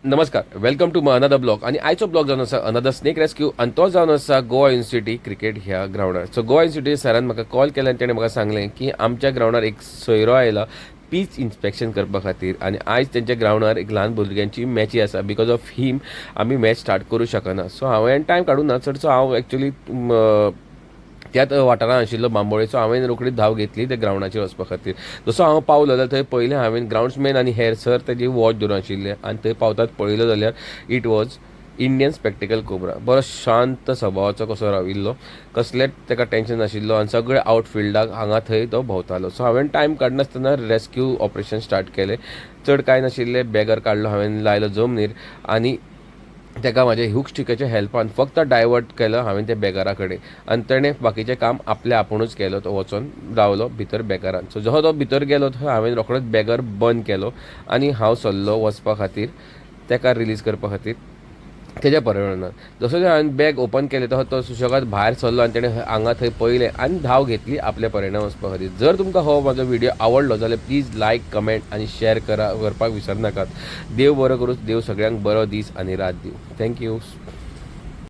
नमस्कार, welcome to another blog. आणि आयचो ब्लॉग जावन आसा अनदर स्नेक रेस्क्यू आनी तो जावन आसा गोवा युनिव्हर्सिटी क्रिकेट ह्या ग्राउंडार. सो गोवा युनिव्हर्सिटी सरान म्हाका कॉल केला आनी ताणें म्हाका सांगलें की आमच्या ग्राउंडार एक सोयरो आयला पीच इन्स्पेक्शन करपा खातीर आनी आयज तेंच्या ग्राउंडार एक ल्हान भुरग्यांची मॅची आसा. बिकॉज ऑफ हीम आमी मॅच स्टार्ट करूं शकना. सो हांवें टायम काडूंक ना चडसो हांव एक्चुली त्याच वाठारांत आशिल्लो बांबोळे. सो हांवें रोखडीच धांव घेतली त्या ग्राउंडाचेर वचपा खातीर. जसो हांव पावलो जाल्यार थंय पयलें हांवें ग्राउंड्समॅन आनी हेर सर तेजी वॉच धरून आशिल्ले आनी थंय पावतात पळयलो जाल्यार it was Indian spectacled cobra. बरो शांत स्वभावाचो कसो राविल्लो, कसलेंच ताका टेन्शन नाशिल्लो आनी सगळे आउटफिल्डाक हांगा थंय तो भोंवतालो. सो हांवें टायम काडनासतना रेस्क्यू ऑपरेशन स्टार्ट केलें. चड कांय नाशिल्लें, बॅगर काडलो हांवें, लायलो जमनीर आनी ताका म्हाज्या हूक स्टिकाच्या हेल्पान फक्त डायवर्ट केलो हांवें त्या बॅगरा कडेन आनी ताणें बाकीचें काम आपल्या आपुणूच केलो. तो वचून रावलो भितर बॅगरान. सो जसो तो भितर गेलो थंय हांवें रोखडोच बॅगर बंद केलो आनी हांव सरलो वचपा खातीर ताका रिलीज करपा खातीर तेज्या पर्यावरणान. जसो हांवें बॅग ओपन केलें तसो तो सुशेगाद भायर सरलो आनी ताणें हांगा थंय पळयलें आनी धांव घेतली आपल्या पर्यावरणान वचपा खातीर. जर तुमकां हो म्हाजो व्हिडिओ आवडलो जाल्यार प्लीज लायक, कमेंट आनी शेअर करपाक विसरनाकात. देव बरो करूं, देव सगळ्यांक बरो दीस आनी रात दिवं. थँक्यू.